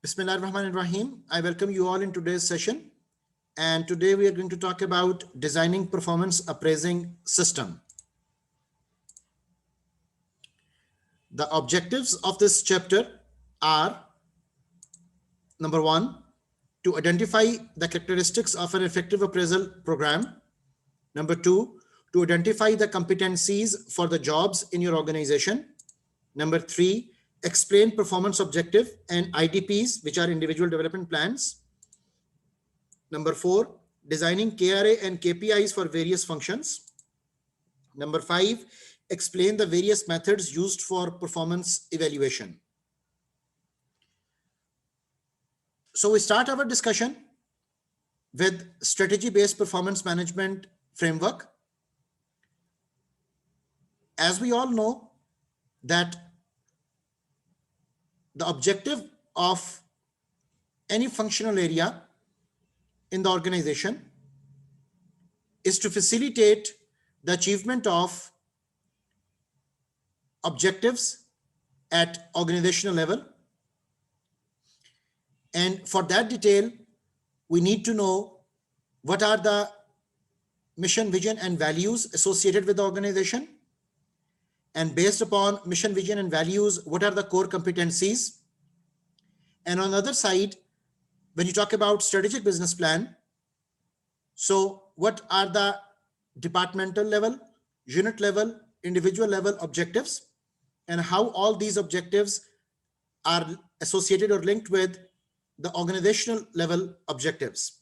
Bismillahirrahmanirrahim. I welcome you all in today's session. And today we are going to talk about designing performance appraising system. The objectives of this chapter are: number one, to identify the characteristics of an effective appraisal program. Number two, to identify the competencies for the jobs in your organization. Number three, explain performance objective and IDPs, which are individual development plans. Number four, designing KRA and KPIs for various functions. Number five, explain the various methods used for performance evaluation. So we start our discussion with strategy-based performance management framework. As we all know that the objective of any functional area in the organization is to facilitate the achievement of objectives at organizational level. And for that detail, we need to know what are the mission, vision, and values associated with the organization. And based upon mission, vision, and values, what are the core competencies? And on the other side, when you talk about strategic business plan, so what are the departmental level, unit level, individual level objectives, and how all these objectives are associated or linked with the organizational level objectives.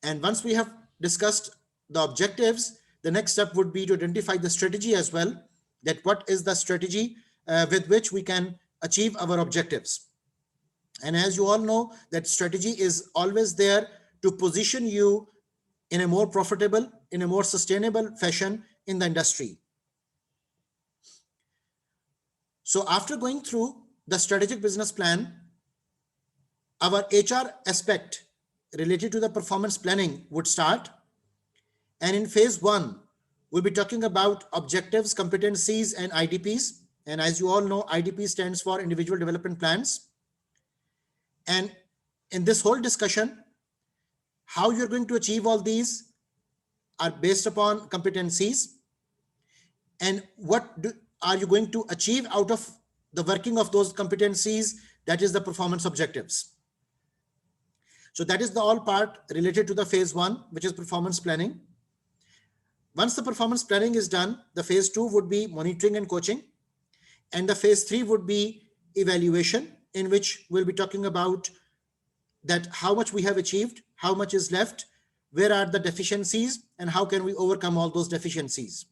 And once we have discussed the objectives, the next step would be to identify the strategy as well, that what is the strategy with which we can achieve our objectives. And as you all know, that strategy is always there to position you in a more profitable, in a more sustainable fashion in the industry. So after going through the strategic business plan, our HR aspect related to the performance planning would start. And in phase one, we'll be talking about objectives, competencies, and IDPs. And as you all know, IDP stands for individual development plans. And in this whole discussion, how you're going to achieve all these are based upon competencies, and what are you going to achieve out of the working of those competencies, that is the performance objectives. So that is the all part related to the phase one, which is performance planning. Once the performance planning is done, the phase two would be monitoring and coaching, and the phase three would be evaluation, in which we'll be talking about that how much we have achieved, how much is left, where are the deficiencies, and how can we overcome all those deficiencies.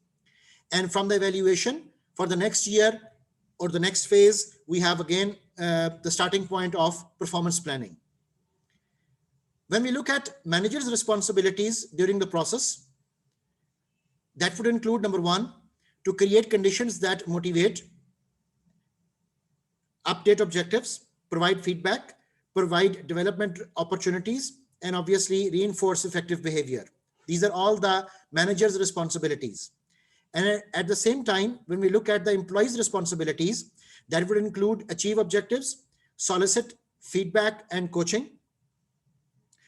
And from the evaluation for the next year or the next phase, we have again the starting point of performance planning. When we look at managers' responsibilities during the process, that would include, number one, to create conditions that motivate, update objectives, provide feedback, provide development opportunities, and obviously reinforce effective behavior. These are all the manager's responsibilities. And at the same time, when we look at the employees' responsibilities, that would include achieve objectives, solicit feedback and coaching,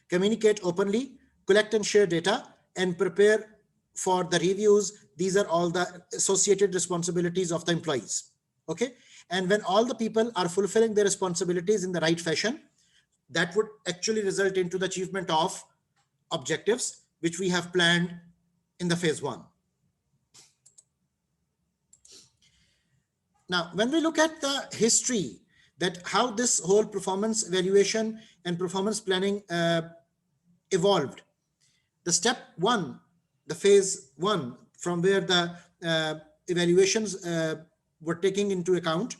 communicate openly, collect and share data, and prepare for the reviews. These are all the associated responsibilities of the employees. Okay. And when all the people are fulfilling their responsibilities in the right fashion, that would actually result into the achievement of objectives, which we have planned in the phase one. Now, when we look at the history, that how this whole performance evaluation and performance planning evolved, the step one, the phase one, from where the evaluations were taking into account,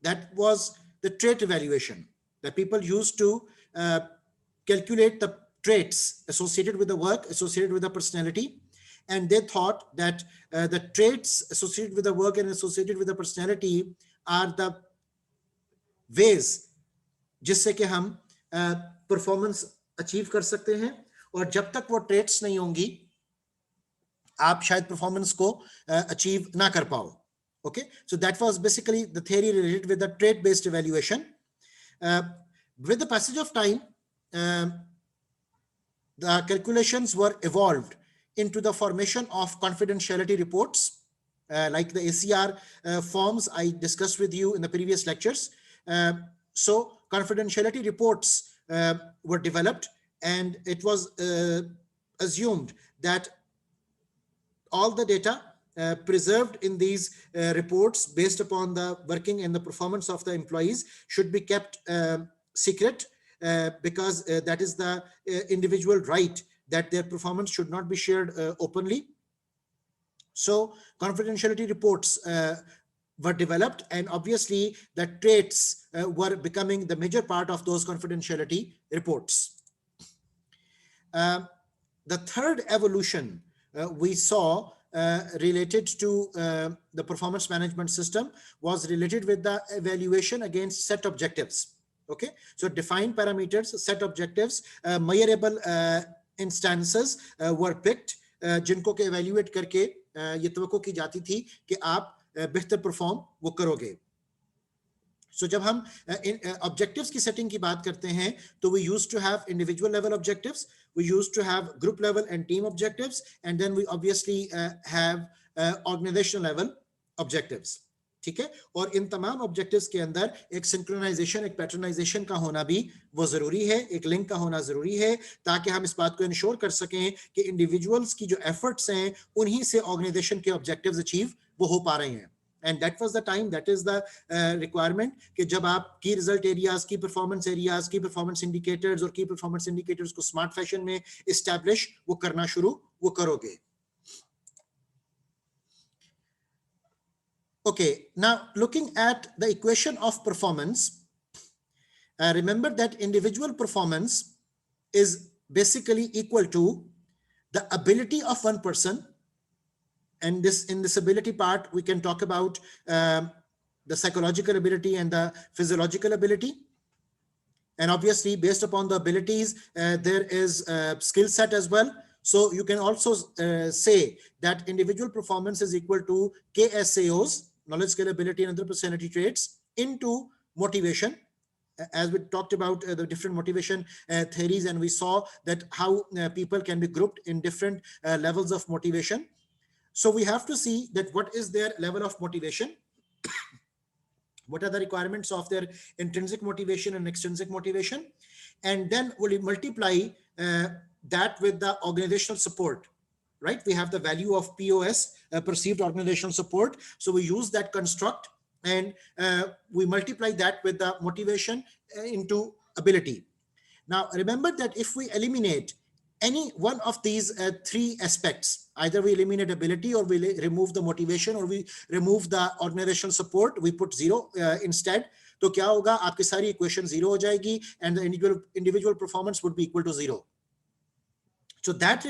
that was the trait evaluation. That people used to calculate the traits associated with the work, associated with the personality, and they thought that the traits associated with the work and associated with the personality are the ways जिससे कि हम performance achieve कर सकते हैं, और जब तक वो ट्रेट्स नहीं होंगी आप शायद परफॉर्मेंस को अचीव ना कर पाओ. Okay, so that was basically the theory related with the trait based evaluation. with the passage of time, the calculations were evolved into the formation of confidentiality reports, like the ACR forms I discussed with you in the previous lectures. So confidentiality reports were developed, and it was assumed that all the data preserved in these reports based upon the working and the performance of the employees should be kept secret, because that is the individual right, that their performance should not be shared openly. So confidentiality reports were developed, and obviously the traits were becoming the major part of those confidentiality reports. The third evolution we saw related to the performance management system was related with the evaluation against set objectives. Okay, so defined parameters, set objectives, measurable instances were picked, जिनको के evaluate करके ये तवक्को की जाती थी कि आप बेहतर परफॉर्म वो करोगे. So जब हम objectives की setting की बात करते हैं, तो we used to have individual level objectives, we used to have group level and team objectives, and then we obviously have organizational level objectives. ठीक है, और इन तमाम ऑब्जेक्टिव्स के अंदर एक सिंक्रोनाइजेशन, एक पैटर्नाइजेशन का होना भी वो जरूरी है, एक लिंक का होना जरूरी है, ताकि हम इस बात को इंश्योर कर सकें कि इंडिविजुअल्स की जो एफर्ट्स हैं उन्हीं से ऑर्गेनाइजेशन के ऑब्जेक्टिव्स अचीव वो हो पा रहे हैं. And that was the time, that is the requirement कि जब आप की रिजल्ट एरियाज, की परफॉर्मेंस एरियाज, की परफॉर्मेंस इंडिकेटर्स और की परफॉर्मेंस इंडिकेटर्स को स्मार्ट फैशन में एस्टैब्लिश वो करना शुरू वो करोगे. Okay, now looking at the equation of performance, remember that individual performance is basically equal to the ability of one person, and this in this ability part we can talk about the psychological ability and the physiological ability, and obviously based upon the abilities there is a skill set as well. So you can also say that individual performance is equal to KSAOs, knowledge, skill, ability, and other personality traits, into motivation, as we talked about the different motivation theories, and we saw that how people can be grouped in different levels of motivation. So we have to see that what is their level of motivation, what are the requirements of their intrinsic motivation and extrinsic motivation, and then we'll multiply that with the organizational support. Right, we have the value of POS, perceived organizational support. So we use that construct and we multiply that with the motivation into ability. Now remember that if we eliminate any one of these three aspects, either we eliminate ability, or we remove the motivation, or we remove the organizational support, we put zero instead, तो क्या होगा, आपकी सारी equation zero हो जाएगी, and the individual performance would be equal to zero. So that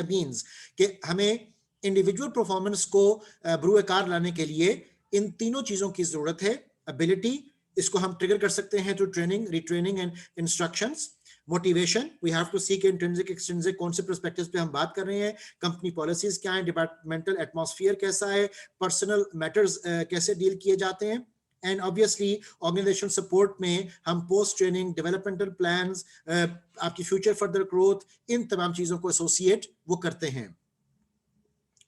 means कि हमें individual performance को ब्रूएकार लाने के लिए इन तीनों चीजों की जरूरत है. एबिलिटी, इसको हम ट्रिगर कर सकते हैं through training, retraining and instructions. Motivation, we have to seek intrinsic extrinsic कौन से पर्सपेक्टिव्स पे हम बात कर रहे हैं, कंपनी पॉलिसीज क्या है, डिपार्टमेंटल एटमॉस्फेयर कैसा है, पर्सनल मैटर्स कैसे डील किए जाते हैं, and obviously organizational support में हम post training, developmental plans, आपकी future further growth, इन तमाम चीजों को associate वो करते हैं.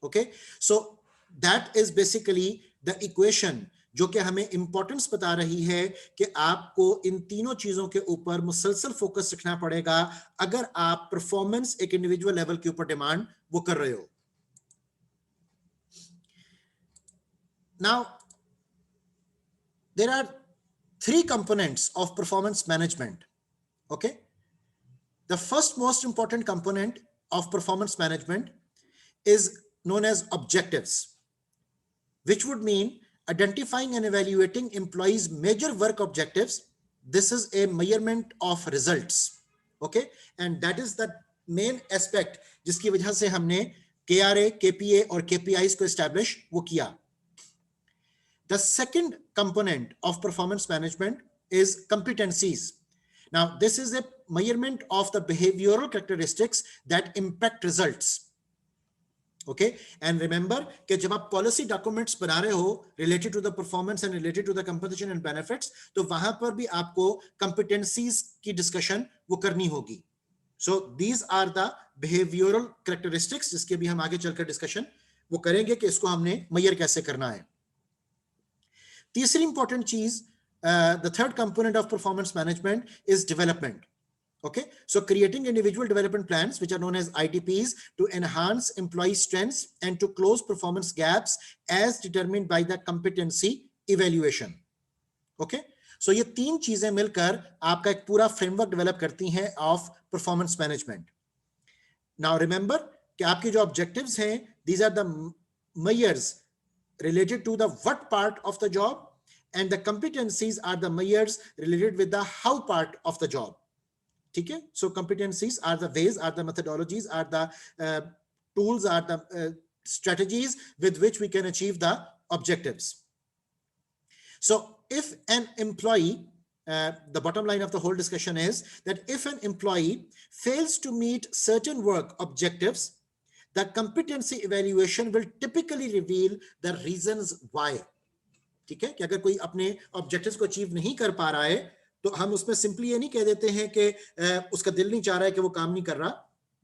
Okay, so that is basically the equation जो कि हमें importance बता रही है कि आपको इन तीनों चीजों के ऊपर मुसलसल फोकस रखना पड़ेगा अगर आप परफॉर्मेंस एक इंडिविजुअल लेवल के ऊपर डिमांड वो कर रहे हो. Now there are three components of performance management. Okay, the first most important component of performance management is known as objectives, which would mean identifying and evaluating employees' major work objectives. This is a measurement of results. Okay, and that is the main aspect जिसकी वजह से हमने KRA, KPA और KPIs को establish वो किया. The second component of performance management is competencies. Now, this is a measurement of the behavioral characteristics that impact results. Okay and remember कि जब आप पॉलिसी डॉक्यूमेंट्स बना रहे हो related to the performance and related to the compensation and benefits, तो वहां पर भी आपको कंपिटेंसीज की डिस्कशन वो करनी होगी. So these are the behavioural characteristics जिसके भी हम आगे चलकर डिस्कशन वो करेंगे कि इसको हमने मेजर कैसे करना है. तीसरी इंपॉर्टेंट चीज, the third component of performance management is development. Okay, so creating individual development plans, which are known as IDPs, to enhance employee strengths and to close performance gaps as determined by the competency evaluation. Okay, so ये तीन चीजें मिलकर आपका एक पूरा framework develop करती हैं of performance management. Now remember कि आपके जो ऑब्जेक्टिव्स हैं, these are the measures related to the what part of the job, and the competencies are the measures related with the how part of the job. ठीक है. So competencies are the ways, are the methodologies, are the tools, are the strategies with which we can achieve the objectives. So if an employee, the bottom line of the whole discussion is that if an employee fails to meet certain work objectives, the competency evaluation will typically reveal the reasons why. ठीक है कि अगर कोई अपने objectives को achieve नहीं कर पा रहा है तो हम उसमें सिंपली ये नहीं कह देते हैं कि उसका दिल नहीं चाह रहा है कि वो काम नहीं कर रहा.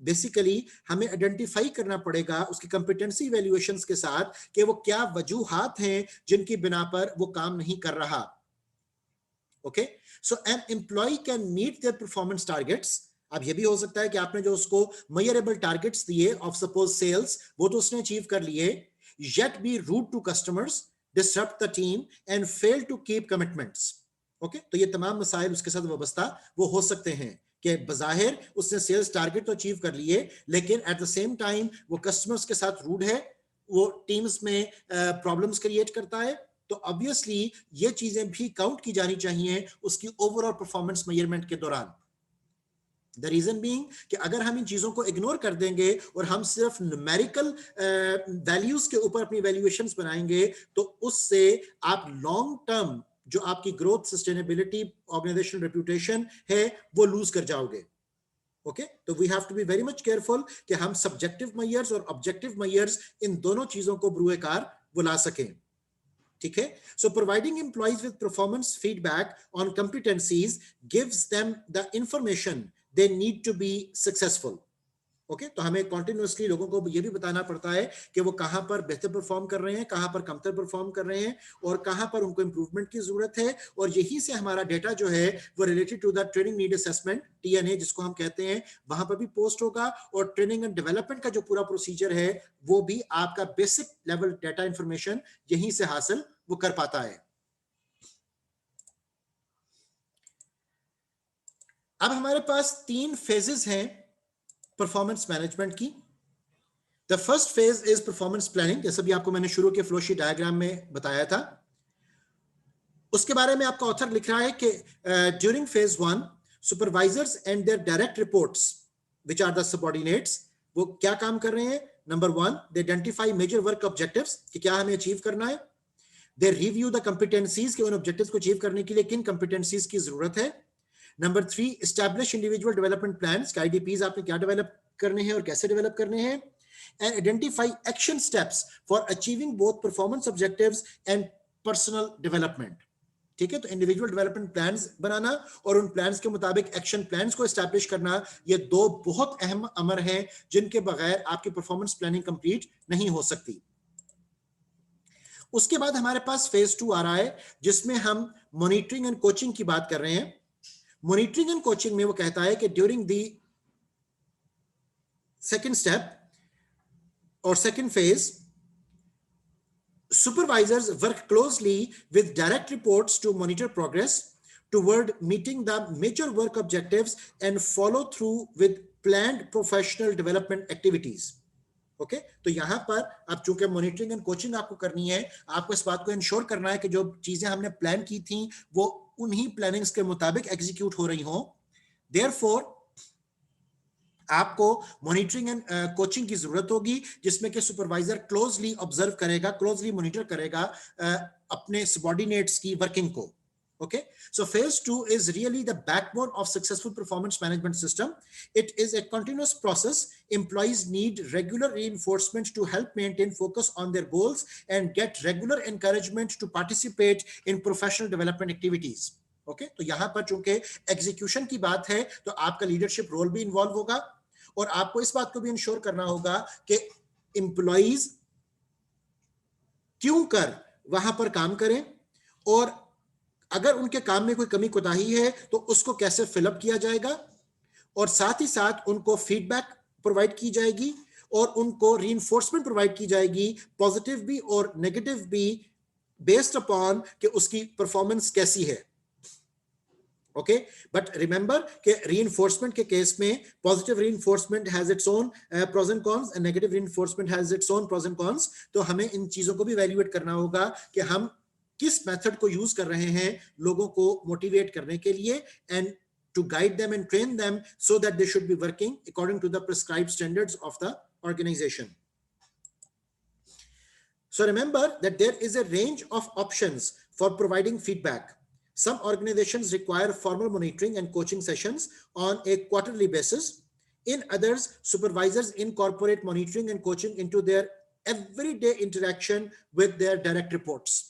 बेसिकली हमें आइडेंटिफाई करना पड़ेगा उसकी कंपिटेंसी इवैल्यूएशंस के साथ कि वो क्या वजूहात हैं जिनकी बिना पर वो काम नहीं कर रहा. Okay, so an employee can meet their performance targets. अब ये भी हो सकता है कि आपने जो उसको मेजरेबल टारगेट्स दिए ऑफ सपोज सेल्स, वो तो उसने अचीव कर लिए, yet be rude to customers, disrupt the team and fail to keep commitments. Okay, तो ये तमाम मसाइल उसके साथ वाबस्ता वो हो सकते हैं कि बज़ाहिर उसने सेल्स टारगेट तो अचीव कर लिए, लेकिन एट द सेम टाइम वो कस्टमर्स के साथ रूड है, वो टीम्स में प्रॉब्लम्स क्रिएट करता है. तो ऑब्वियसली ये चीजें भी काउंट की जानी चाहिए उसकी ओवरऑल परफॉर्मेंस मेजरमेंट के दौरान. द रीजन बीइंग कि अगर हम इन चीजों को इग्नोर कर देंगे और हम सिर्फ न्यूमेरिकल वैल्यूज के ऊपर अपनी वैल्यूएशंस बनाएंगे तो उससे आप लॉन्ग टर्म जो आपकी ग्रोथ, सस्टेनेबिलिटी, ऑर्गेनाइजेशनल रेप्यूटेशन है वो लूज कर जाओगे. ओके, तो we have to be very much careful कि हम सब्जेक्टिव मेजर्स और ऑब्जेक्टिव मेजर्स इन दोनों चीजों को बरूए कार वो ला सकें. ठीक है. So providing employees with performance feedback on competencies gives them the information they need to be successful. Okay, तो हमें कॉन्टिन्यूसली लोगों को ये भी बताना पड़ता है कि वो कहां पर बेहतर परफॉर्म कर रहे हैं, कहां पर कमतर परफॉर्म कर रहे हैं और कहां पर उनको इंप्रूवमेंट की जरूरत है. और यहीं से हमारा डेटा जो है वो related to the training need assessment, TNA जिसको हम कहते हैं, वहां पर भी पोस्ट होगा. और ट्रेनिंग एंड डेवलपमेंट का जो पूरा प्रोसीजर है वो भी आपका बेसिक लेवल डेटा इंफॉर्मेशन यहीं से हासिल वो कर पाता है. अब हमारे पास 3 फेजेस हैं परफॉर्मेंस मैनेजमेंट की. The first phase is performance planning, जैसा भी आपको मैंने शुरू के फ्लोशीट डायग्राम में बताया था. उसके बारे में आपका ऑथर लिख रहा है कि during phase 1 supervisors and their direct reports which are the subordinates, वो क्या काम कर रहे हैं. Number 1, they identify major work objectives कि क्या हमें अचीव करना है. दे रिव्यू द कंपिटेंसीज कि उन ऑब्जेक्टिव्स को अचीव करने के लिए किन कंपिटेंसीज की जरूरत है. Number 3, establish individual development plans, IDPs आपने क्या डेवलप करने हैं और कैसे डेवलप करने हैं. And identify action steps for achieving both performance objectives and personal development. ठीक है, तो इंडिविजुअल डेवलपमेंट प्लान्स बनाना और उन प्लान्स के मुताबिक एक्शन प्लान्स को एस्टैब्लिश करना, ये 2 बहुत अहम अमर हैं जिनके बगैर आपकी परफॉर्मेंस प्लानिंग कंप्लीट नहीं हो सकती. उसके बाद हमारे पास फेज 2 आ रहा है जिसमें हम मॉनिटरिंग एंड कोचिंग की बात कर रहे हैं. मॉनिटरिंग एंड कोचिंग में वो कहता है कि ड्यूरिंग द सेकंड स्टेप और second phase, supervisors work closely with direct reports to monitor progress toward meeting the major work objectives and follow through with planned professional development activities. Okay, तो यहां पर अब चूंकि मॉनिटरिंग एंड कोचिंग आपको करनी है, आपको इस बात को इंश्योर करना है कि जो चीजें हमने प्लान की थी वो उन्हीं प्लानिंग्स के मुताबिक एग्जीक्यूट हो रही हो. देयरफॉर आपको मॉनिटरिंग एंड कोचिंग की जरूरत होगी जिसमें कि सुपरवाइजर क्लोजली ऑब्जर्व करेगा, क्लोजली मॉनिटर करेगा अपने सबऑर्डिनेट्स की वर्किंग को. Okay, so phase 2 is really the backbone of successful performance management system. It is a continuous process. Employees need regular reinforcement to help maintain focus on their goals and get regular encouragement to participate in professional development activities. Okay, तो यहां पर चूंकि execution की बात है तो आपका leadership role भी इन्वॉल्व होगा और आपको इस बात को भी इंश्योर करना होगा कि एम्प्लॉइज क्यों कर वहां पर काम करें और अगर उनके काम में कोई कमी कोताही है तो उसको कैसे फिलअप किया जाएगा और साथ ही साथ उनको फीडबैक प्रोवाइड की जाएगी और उनको रीइंफोर्समेंट प्रोवाइड की जाएगी, पॉजिटिव भी और नेगेटिव भी, बेस्ड अपॉन कि उसकी परफॉर्मेंस कैसी है. ओके, बट रिमेंबर कि रीइंफोर्समेंट के केस में positive reinforcement has its own pros and cons and negative reinforcement has its own pros and cons. तो हमें इन चीजों को भी इवैल्यूएट करना होगा कि हम किस मेथड को यूज कर रहे हैं लोगों को मोटिवेट करने के लिए and to guide them and train them so that they should be working according to the prescribed standards of the organization. So remember that there is a range of options for providing feedback. Some organizations require formal monitoring and coaching sessions on a quarterly basis. In others, supervisors incorporate monitoring and coaching into their everyday interaction with their direct reports.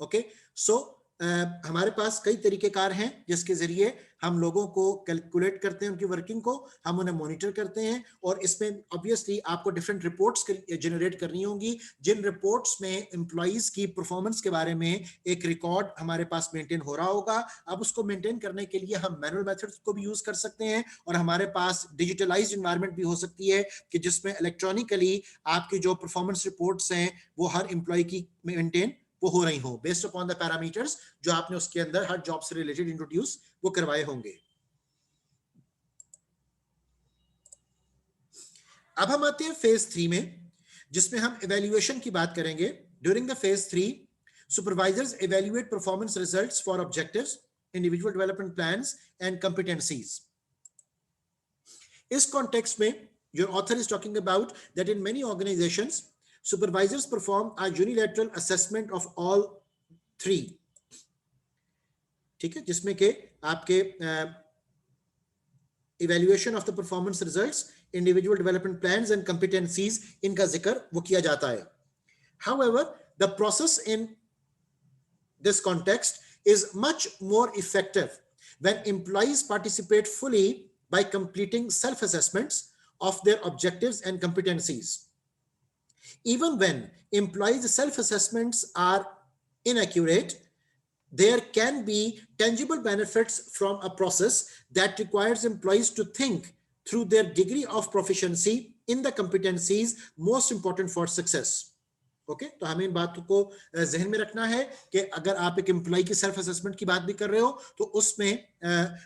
Okay, so हमारे पास कई तरीकेकार हैं जिसके जरिए हम लोगों को calculate करते हैं, उनकी वर्किंग को हम उन्हें मॉनिटर करते हैं और इसमें ऑब्वियसली आपको डिफरेंट रिपोर्ट्स जनरेट करनी होंगी जिन रिपोर्ट्स में एम्प्लॉइज की परफॉर्मेंस के बारे में एक रिकॉर्ड हमारे पास मेंटेन हो रहा होगा. अब उसको मेंटेन करने के लिए हम मैनुअल मेथड्स को भी यूज कर सकते हैं और हमारे पास डिजिटलाइज्ड एनवायरनमेंट भी हो सकती है कि जिसमें इलेक्ट्रॉनिकली आपकी जो परफॉर्मेंस रिपोर्ट्स हैं वो हर एम्प्लॉय की मेंटेन वो हो रही हो बेस्ड अपॉन द पैरामीटर्स जो आपने उसके अंदर हर जॉब से रिलेटेड इंट्रोड्यूस वो करवाए होंगे. अब हम आते हैं फेज 3 में जिसमें हम इवैल्यूएशन की बात करेंगे. During the phase 3 supervisors evaluate performance results for objectives, individual development plans and competencies. इस कॉन्टेक्स्ट में your author is talking about that in many organisations supervisors perform a unilateral assessment of all three. ठीक है, जिसमें के आपके evaluation of the performance results, individual development plans and competencies इनका जिक्र वो किया जाता है. However, the process in this context is much more effective when employees participate fully by completing self-assessments of their objectives and competencies. Even when employees' self-assessments are inaccurate, there can be tangible benefits from a process that requires employees to think through their degree of proficiency in the competencies most important for success. Okay, तो हमें इन बातों को जहन में रखना है कि अगर आप एक एम्प्लॉय की सेल्फ असेसमेंट की बात भी कर रहे हो तो उसमें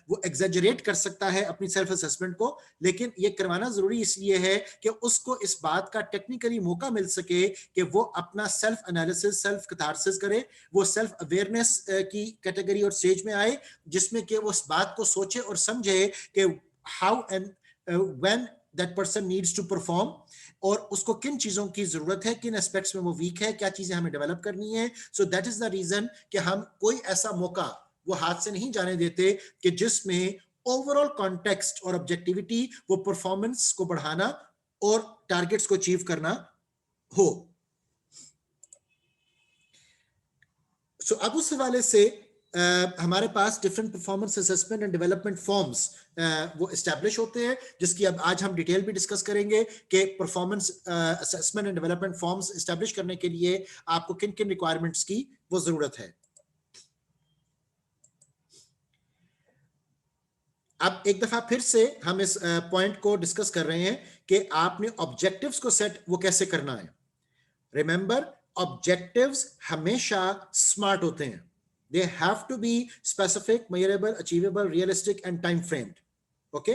वो एग्जैजरेट कर सकता है अपनी सेल्फ असेसमेंट को, लेकिन ये करवाना जरूरी इसलिए है कि उसको इस बात का टेक्निकली मौका मिल सके कि वो अपना सेल्फ एनालिसिस, सेल्फ कैथारसिस करे, वो सेल्फ अवेयरनेस की कैटेगरी और स्टेज में आए जिसमें कि वो उस बात को सोचे और समझे कि how and when that person needs to perform और उसको किन चीजों की जरूरत है, किन एस्पेक्ट्स में वो वीक है, क्या चीजें हमें डेवलप करनी है. So that is the reason कि हम कोई ऐसा मौका वो हाथ से नहीं जाने देते कि जिसमें ओवरऑल कॉन्टेक्स्ट और ऑब्जेक्टिविटी वो परफॉर्मेंस को बढ़ाना और टारगेट्स को अचीव करना हो. सो अब उस हवाले से हमारे पास different performance assessment and development forms वो एस्टैब्लिश होते हैं जिसकी अब आज हम डिटेल भी डिस्कस करेंगे कि performance assessment and development forms establish करने के लिए आपको किन किन रिक्वायरमेंट्स की वो जरूरत है. अब एक दफा फिर से हम इस पॉइंट को डिस्कस कर रहे हैं कि आपने ऑब्जेक्टिव्स को सेट वो कैसे करना है. रिमेंबर, ऑब्जेक्टिव्स हमेशा स्मार्ट होते हैं. They have to be specific, measurable, achievable, realistic and time framed. Okay?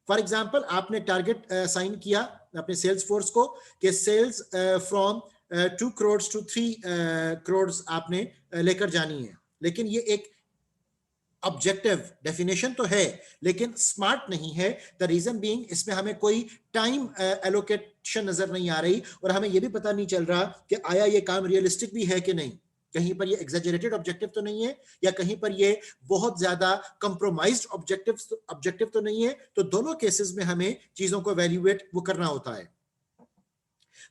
For example, आपने टारगेट साइन किया अपने सेल्स फोर्स को कि sales from 2 crores to 3 crores आपने लेकर जानी है, लेकिन ये एक ऑब्जेक्टिव डेफिनेशन तो है लेकिन स्मार्ट नहीं है. द रीजन बीइंग इसमें हमें कोई टाइम एलोकेशन नजर नहीं आ रही और हमें यह भी पता नहीं चल रहा कि आया ये काम रियलिस्टिक भी है कि नहीं. कहीं पर ये एग्जैजरेटेड ऑब्जेक्टिव तो नहीं है, या कहीं पर ये बहुत ज्यादा कंप्रोमाइज्ड ऑब्जेक्टिव तो नहीं है। तो दोनों केसेस में हमें चीजों को एवेल्युएट वो करना होता है।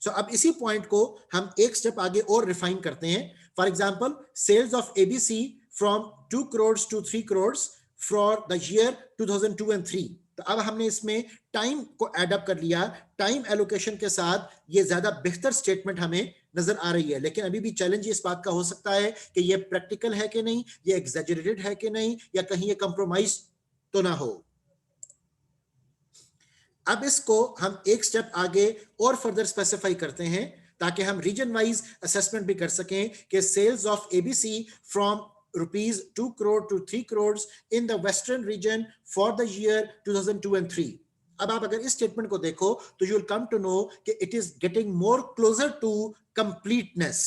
सो अब इसी पॉइंट को हम एक स्टेप आगे और रिफाइन करते हैं। For example, sales of ABC from 2 crore to 3 crore for the year 2002 and 3। तो अब हमने इसमें टाइम को एड अप कर लिया। टाइम एलोकेशन के साथ ये ज्यादा बेहतर स्टेटमेंट हमें नजर आ रही है, लेकिन अभी भी चैलेंज इस बात का हो सकता है कि ये प्रैक्टिकल है कि नहीं, ये एग्जैजरेटेड है कि नहीं, या कहीं ये कंप्रोमाइज तो ना हो। अब इसको हम एक स्टेप आगे और फर्दर स्पेसिफाई करते हैं ताकि हम रीजन वाइज असेसमेंट भी कर सकें कि sales of ABC from rupees 2 crore to 3 crores in the western region for the year 2002 and 3। अब आप अगर इस स्टेटमेंट को देखो तो you will come to know कि it is getting more closer to completeness.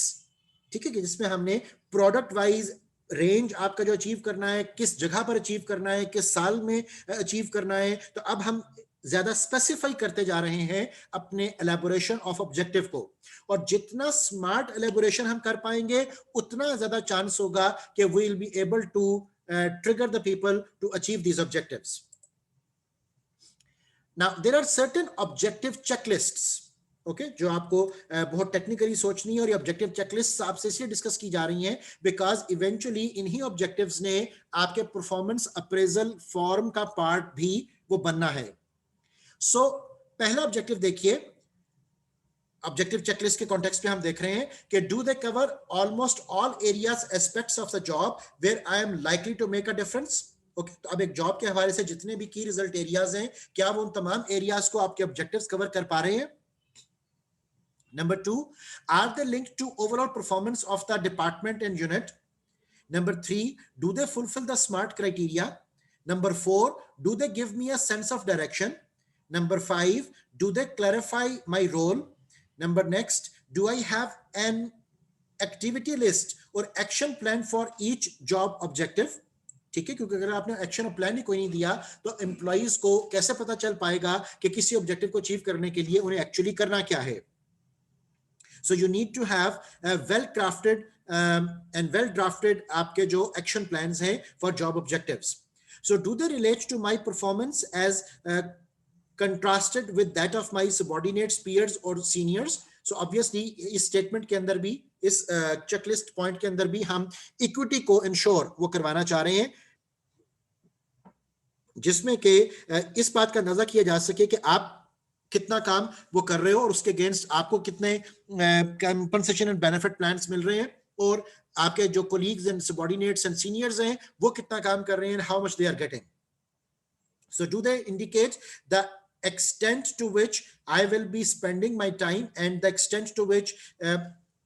ठीक है, कि जिसमें हमने प्रोडक्ट वाइज रेंज आपका जो अचीव करना है, किस जगह पर अचीव करना है, किस साल में अचीव करना है, तो अब हम ज्यादा स्पेसिफाई करते जा रहे हैं अपने एलेबोरेशन ऑफ ऑब्जेक्टिव को। और जितना स्मार्ट एलेबोरेशन हम कर पाएंगे उतना ज्यादा चांस होगा कि we will be able to trigger the people to achieve these objectives. Now there are certain objective checklists, okay, जो आपको बहुत टेक्निकली सोचनी है। और ये ऑब्जेक्टिव चेकलिस्ट आपसे इसलिए डिस्कस की जा रही हैं बिकॉज इवेंचुअली इन्हीं ऑब्जेक्टिव्स ने आपके परफॉर्मेंस अप्रेजल फॉर्म का पार्ट भी वो बनना है। सो पहला ऑब्जेक्टिव देखिए, ऑब्जेक्टिव चेकलिस्ट के कॉन्टेक्स्ट में हम देख रहे हैं कि do they cover almost all areas aspects of the job where I am likely to make a difference. Okay, तो अब एक जॉब के हवाले से जितने भी की रिजल्ट एरियाज हैं, क्या वो उन तमाम एरियाज को आपके ऑब्जेक्टिव्स कवर कर पा रहे हैं? Number 2, are they linked to overall performance of the department and unit? Number 3, do they fulfill the SMART criteria? Number 4, do they give me a sense of direction? Number 5, do they clarify my role? Number next, do I have an activity list or action plan for each job objective? ठीक है, क्योंकि अगर आपने action और plan ही कोई नहीं दिया तो एम्प्लॉइज को कैसे पता चल पाएगा कि किसी ऑब्जेक्टिव को अचीव करने के लिए उन्हें एक्चुअली करना क्या है। So you need to have a well-crafted and well-drafted आपके जो action plans हैं for job objectives. So do they relate to my performance as contrasted with that of my subordinates, peers or seniors? So obviously इस statement के अंदर भी, इस checklist point के अंदर भी हम equity को ensure वो करवाना चाह रहे हैं, जिसमें कि इस बात का अंदाजा किया जा सके कि आप कितना काम वो कर रहे हो और उसके अगेंस्ट आपको कितने कंपनसेशन एंड बेनिफिट प्लान्स मिल रहे हैं, और आपके जो colleagues and subordinates and seniors हैं वो कितना काम कर रहे हैं, how much they are getting. So do they indicate the extent to which I will be spending my time and the extent to which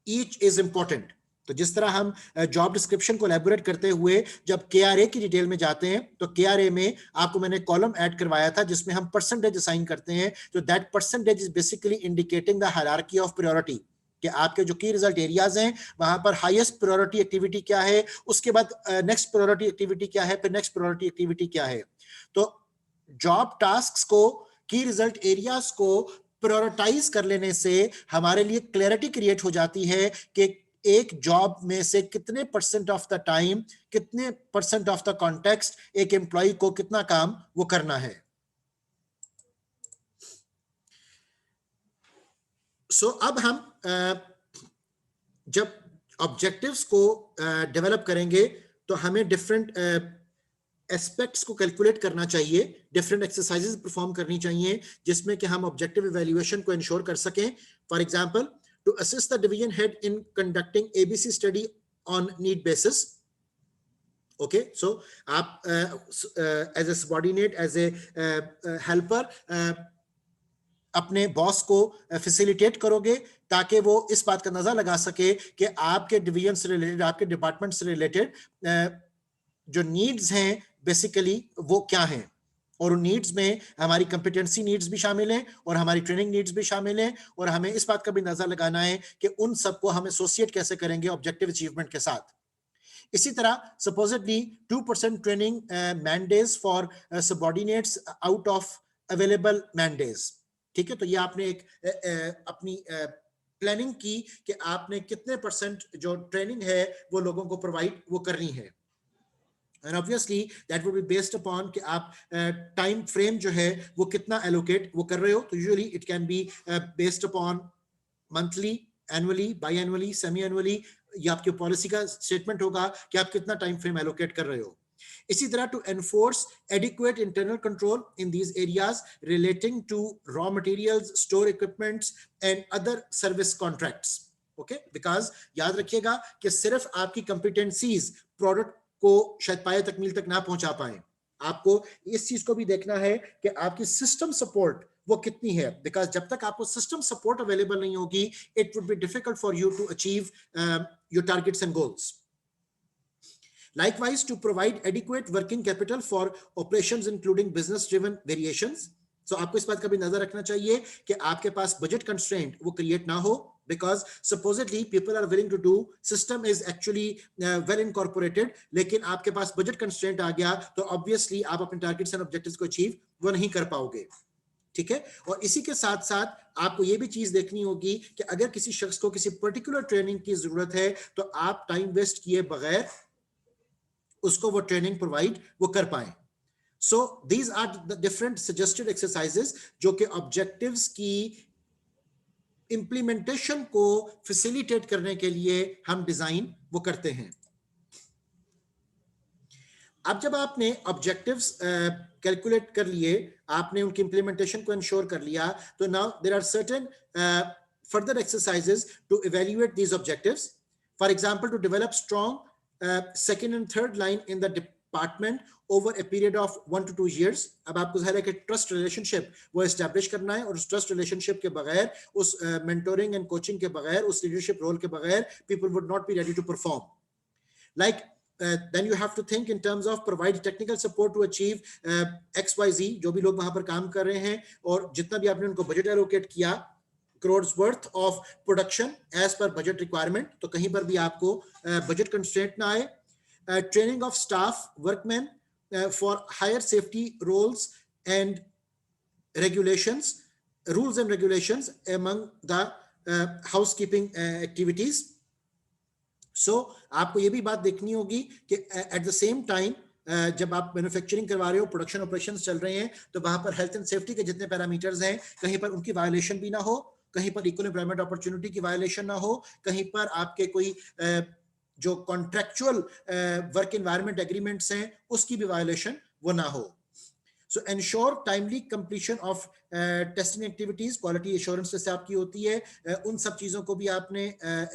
each is important। तो जिस तरह हम जॉब डिस्क्रिप्शन को एलैबोरेट करते हुए जब केआरए की detail में जाते हैं तो केआरए में आपको मैंने कॉलम ऐड करवाया था जिसमें हम परसेंटेज असाइन करते हैं। तो that percentage is basically indicating the hierarchy of priority, कि आपके जो की रिजल्ट एरियाज हैं वहां पर हाईएस्ट प्रायोरिटी एक्टिविटी क्या है, उसके बाद नेक्स्ट प्रायोरिटी एक्टिविटी क्या है, फिर नेक्स्ट प्रायोरिटी एक्टिविटी क्या है। तो जॉब टास्क्स को, की रिजल्ट एरियाज को प्रायोरिटाइज कर लेने से हमारे लिए क्लैरिटी क्रिएट हो जाती है कि एक जॉब में से कितने परसेंट ऑफ द टाइम, कितने परसेंट ऑफ द कॉन्टेक्स्ट एक एम्प्लॉय को कितना काम वो करना है। सो अब हम जब ऑब्जेक्टिव्स को डेवलप करेंगे तो हमें डिफरेंट एस्पेक्ट्स को कैलकुलेट करना चाहिए, डिफरेंट एक्सरसाइजेस परफॉर्म करनी चाहिए जिसमें कि हम ऑब्जेक्टिव इवैल्यूएशन को इंश्योर कर सकें। For example, to assist the division head in conducting ABC study on need basis. Okay, so आप as a subordinate, as a helper अपने बॉस को फैसिलिटेट करोगे ताकि वो इस बात का अंदाजा लगा सके कि आपके डिवीजन से रिलेटेड, आपके डिपार्टमेंट से रिलेटेड जो नीड्स हैं बेसिकली वो क्या हैं, और नीड्स में हमारी कंपिटेंसी नीड्स भी शामिल हैं और हमारी ट्रेनिंग नीड्स भी शामिल हैं, और हमें इस बात का भी अंदाजा लगाना है कि उन सबको हम एसोसिएट कैसे करेंगे ऑब्जेक्टिव अचीवमेंट के साथ। इसी तरह supposedly 2% training mandays for subordinates out of available mandays. ठीक है, तो ये आपने एक अपनी प्लानिंग की कि आपने कितने परसेंट जो ट्रेनिंग है वो लोगों को प्रोवाइड वो करनी है, and obviously that would be based upon कि आप टाइम फ्रेम जो है वो कितना एलोकेट वो कर रहे हो. तो usually it can be based upon monthly, annually, by annually, semi annually, ये आपकी पॉलिसी का स्टेटमेंट होगा कि आप कितना टाइम फ्रेम एलोकेट कर रहे हो. इसी तरह to enforce adequate internal control in these areas relating to raw materials, store equipments and other service contracts. Okay, because याद रखिएगा कि सिर्फ आपकी कंपिटेंसीज प्रोडक्ट को शायद पाए तकमील तक ना पहुंचा पाए, आपको इस चीज को भी देखना है कि आपकी सिस्टम सपोर्ट वो कितनी है, बिकॉज जब तक आपको सिस्टम सपोर्ट अवेलेबल नहीं होगी it would be difficult for you to achieve your targets and goals. Likewise, to provide adequate working capital for operations including business driven variations. So आपको इस बात का भी नजर रखना चाहिए कि आपके पास budget constraint वो create ना हो, because supposedly people are willing to do, system is actually well incorporated, लेकिन आपके पास budget constraint आ गया तो obviously आप अपने targets and objectives को achieve वो नहीं कर पाओगे. ठीक है. और इसी के साथ साथ आपको ये भी चीज देखनी होगी कि अगर किसी शख्स को किसी पर्टिकुलर ट्रेनिंग की जरूरत है तो आप टाइम वेस्ट किए बगैर उसको वो ट्रेनिंग प्रोवाइड वो कर पाए. So these are the different suggested exercises जो कि ऑब्जेक्टिव्स की इंप्लीमेंटेशन को फैसिलिटेट करने के लिए हम डिजाइन वो करते हैं. अब जब आपने ऑब्जेक्टिव्स कैलकुलेट कर लिए, आपने उनकी इंप्लीमेंटेशन को इंश्योर कर लिया, तो now there are certain further exercises to evaluate these objectives. For example, to develop strong second and third line in the department over a period of 1 to 2 years. अब आपको ज़ाहिर है कि ट्रस्ट रिलेशनशिप वो establish करना है, और उस ट्रस्ट रिलेशनशिप के बगैर, उस मेंटोरिंग एंड कोचिंग के बगैर, उस लीडरशिप रोल के बगैर people would not be ready to perform. Like then you have to think in terms of provide technical support to achieve XYZ, जो भी लोग वहां पर काम कर रहे हैं और जितना भी आपने उनको बजट एलोकेट किया, crores worth of production as per budget requirement, तो कहीं पर भी आपको budget constraint ना आए. Training of staff, workmen for higher safety roles and regulations, rules and regulations among the housekeeping activities. So आपको ये भी बात देखनी होगी कि at the same time जब आप मैन्युफैक्चरिंग करवा रहे हो, प्रोडक्शन ऑपरेशंस चल रहे हैं, तो वहां पर हेल्थ एंड सेफ्टी के जितने पैरामीटर्स हैं कहीं पर उनकी वायलेशन भी ना हो, कहीं पर इक्वल एम्प्लॉयमेंट अपॉर्चुनिटी की वायलेशन ना हो, कहीं पर आपके कोई जो कॉन्ट्रैक्चुअल वर्क एनवायरनमेंट एग्रीमेंट्स हैं उसकी भी वायलेशन वो ना हो. So ensure timely completion of testing activities, quality assurance जैसे आपकी होती है, उन सब चीजों को भी आपने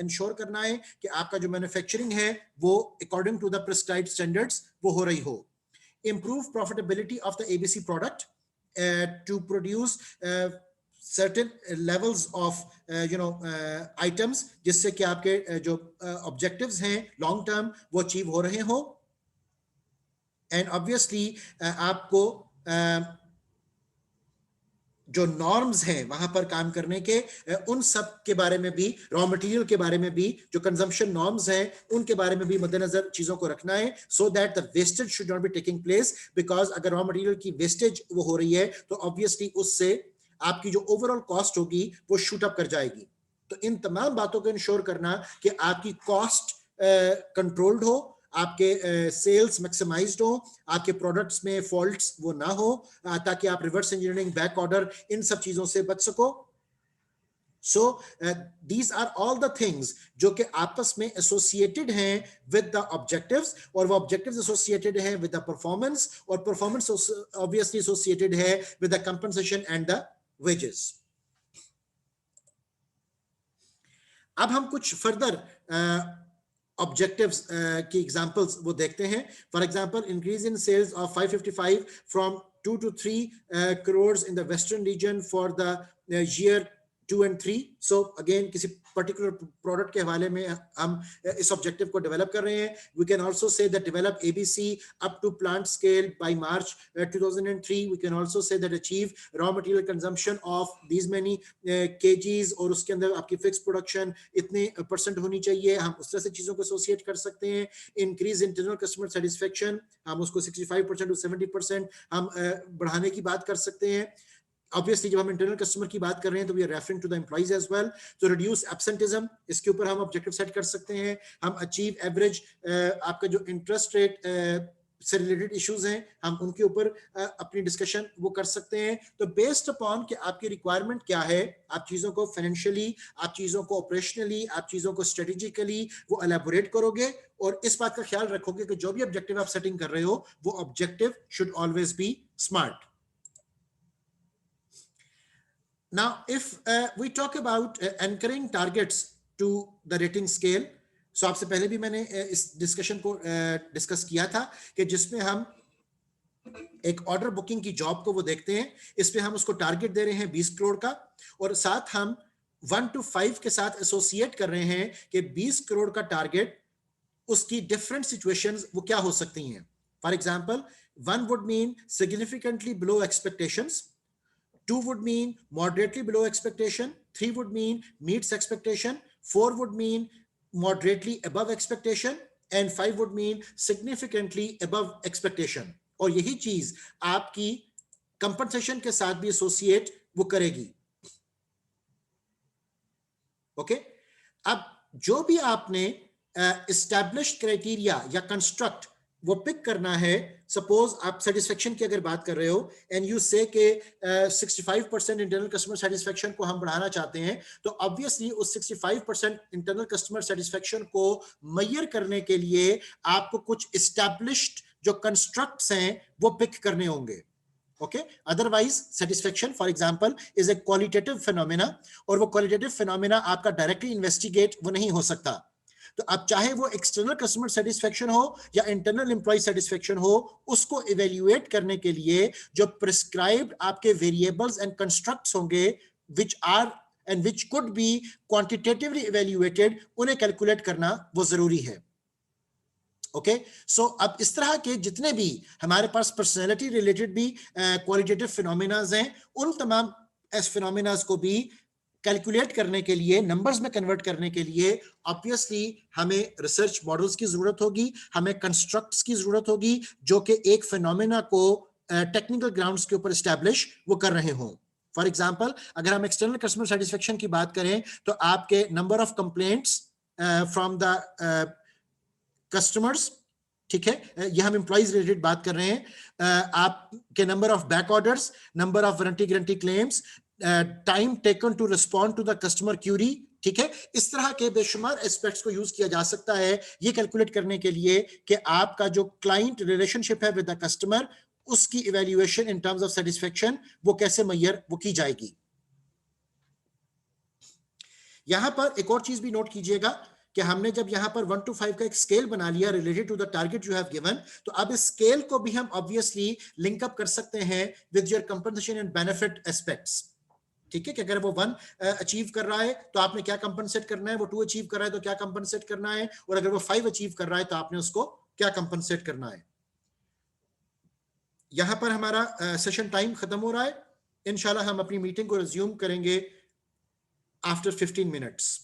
ensure करना है कि आपका जो मैन्युफैक्चरिंग है वो according to the prescribed standards वो हो रही हो. Improve profitability of the ABC product to produce certain levels of items जिससे कि आपके जो objectives हैं long term वो achieve हो रहे हो. And obviously आपको जो नॉर्म्स हैं वहां पर काम करने के, उन सब के बारे में भी, रॉ मटेरियल के बारे में भी, जो कंजम्पशन नॉर्म्स हैं उनके बारे में भी मद्देनजर चीजों को रखना है, so that the wastage should not be taking place. Because अगर रॉ मटेरियल की वेस्टेज वो हो रही है तो ऑब्वियसली उससे आपकी जो ओवरऑल कॉस्ट होगी वो शूट अप कर जाएगी. तो इन तमाम बातों को इंश्योर करना कि आपकी कॉस्ट कंट्रोल्ड हो, आपके सेल्स मैक्सिमाइज्ड हो, आपके प्रोडक्ट्स में फॉल्ट्स वो ना हो, ताकि आप रिवर्स इंजीनियरिंग, बैक ऑर्डर, इन सब चीजों से बच सको. So these are all the things जो कि आपस में एसोसिएटेड हैं विद द ऑब्जेक्टिव्स, और वो ऑब्जेक्टिव्स एसोसिएटेड है विद द परफॉर्मेंस, और परफॉर्मेंस ऑब्वियसली एसोसिएटेड है with the compensation and the wages. अब हम कुछ फर्दर ऑब्जेक्टिव्स की एग्जांपल्स वो देखते हैं. For example, increase in sales of 555 फ्रॉम 2 to 3 crores in the western region for the year 2 and 3. So again किसी पर्टिकुलर प्रोडक्ट के हवाले में हम इस ऑब्जेक्टिव को डेवलप कर रहे हैं. We can also say that develop ABC up to plant scale by March 2003. We can also say that achieve raw material consumption of these many kgs, और उसके अंदर आपकी फिक्स प्रोडक्शन इतने % होनी चाहिए. हम उस तरह से चीजों को एसोसिएट कर सकते हैं. इंक्रीज इंटरनल कस्टमर सेटिस्फेक्शन, हम उसको 65% to 70% हम बढ़ाने की बात कर सकते हैं. ऑब्वियसली जब हम इंटरनल कस्टमर की बात कर रहे हैं तो we are referring to the employees as well. तो रिड्यूस एब्सेंटिज्म, इसके ऊपर हम ऑब्जेक्टिव सेट कर सकते हैं. हम अचीव एवरेज, आपका जो इंटरेस्ट रेट से रिलेटेड इश्यूज हैं हम उनके ऊपर अपनी डिस्कशन वो कर सकते हैं. तो बेस्ड अपॉन कि आपकी रिक्वायरमेंट क्या है, आप चीजों को फाइनेंशियली, आप चीजों को ऑपरेशनली, आप चीजों को स्ट्रेटेजिकली वो एलैबोरेट करोगे और इस बात का ख्याल रखोगे कि जो भी ऑब्जेक्टिव आप सेटिंग कर रहे हो वो objective should always be smart. Now, if we talk about anchoring targets to the rating scale, so आपसे पहले भी मैंने इस डिस्कशन को डिस्कस किया था कि जिसमें हम एक ऑर्डर बुकिंग की जॉब को वो देखते हैं, इस पे हम उसको टारगेट दे रहे हैं 20 करोड़ का और साथ हम 1 to 5 के साथ एसोसिएट कर रहे हैं कि 20 करोड़ का टारगेट उसकी डिफरेंट सिचुएशंस वो क्या हो सकती हैं. For example 1 would mean significantly below expectations, 2 would mean moderately below expectation, 3 would mean meets expectation, 4 would mean moderately above expectation, and 5 would mean significantly above expectation. और यही चीज आपकी कंपनसेशन के साथ भी एसोसिएट वो करेगी. ओके, अब जो भी आपने एस्टैब्लिश्ड क्राइटेरिया या कंस्ट्रक्ट वो पिक करना है. सपोज आप सेटिस्फेक्शन की अगर बात कर रहे हो एंड यू से के 65% इंटरनल कस्टमर सेटिस्फेक्शन को हम बढ़ाना चाहते हैं, तो ऑब्वियसली उस 65% इंटरनल कस्टमर सेटिस्फेक्शन को मेजर करने के लिए आपको कुछ एस्टैब्लिश्ड जो कंस्ट्रक्ट्स हैं वो पिक करने होंगे. Okay, otherwise satisfaction for example is a qualitative phenomena और वो क्वालिटेटिव फिनोमेना आपका डायरेक्टली इन्वेस्टिगेट वो नहीं हो सकता. तो अब चाहे वो एक्सटर्नल कस्टमर सेटिस्फेक्शन हो या इंटरनल एम्प्लॉय सेटिस्फेक्शन हो, उसको इवेल्युएट करने के लिए जो प्रिस्क्राइब्ड आपके वेरिएबल्स एंड कंस्ट्रक्ट्स होंगे which are and which could be quantitatively evaluated, उन्हें कैलकुलेट करना वो जरूरी है. ओके, सो अब इस तरह के जितने भी हमारे पास पर्सनैलिटी रिलेटेड भी क्वालिटेटिव फिनोमेनाज हैं, उन तमाम फिनोमेनाज को भी कैलकुलेट करने के लिए, नंबर्स में कन्वर्ट करने के लिए ऑब्वियसली हमें रिसर्च मॉडल्स की जरूरत होगी, हमें कंस्ट्रक्ट्स की जरूरत होगी जो कि एक फिनोमेना को टेक्निकल ग्राउंड्स के ऊपर एस्टैब्लिश वो कर रहे हों. फॉर एग्जांपल अगर हम एक्सटर्नल कस्टमर सेटिस्फेक्शन की बात करें तो आपके number of complaints from the customers, ठीक है, ये हम एम्प्लॉइज रिलेटेड बात कर रहे हैं, आपके number of back orders, number of warranty guarantee claims, time taken to respond to the customer query, ठीक है, इस तरह के बेशुमार एस्पेक्ट्स को यूज किया जा सकता है ये कैलकुलेट करने के लिए कि आपका जो क्लाइंट रिलेशनशिप है विद द कस्टमर, उसकी evaluation in terms of satisfaction वो कैसे मेजर वो की जाएगी. यहां पर एक और चीज भी नोट कीजिएगा कि हमने जब यहां पर 1 to 5 का एक स्केल बना लिया related to the target you have given, तो अब इस स्केल को भी हम ऑब्वियसली लिंक अप कर सकते हैं with your compensation and benefit aspects. ठीक है, कि अगर वो 1 अचीव कर रहा है तो आपने क्या कंपनसेट करना है, वो 2 अचीव कर रहा है तो क्या कंपनसेट करना है, और अगर वो 5 अचीव कर रहा है तो आपने उसको क्या कंपनसेट करना है. यहां पर हमारा सेशन टाइम खत्म हो रहा है. इंशाल्लाह हम अपनी मीटिंग को रिज्यूम करेंगे आफ्टर 15 minutes.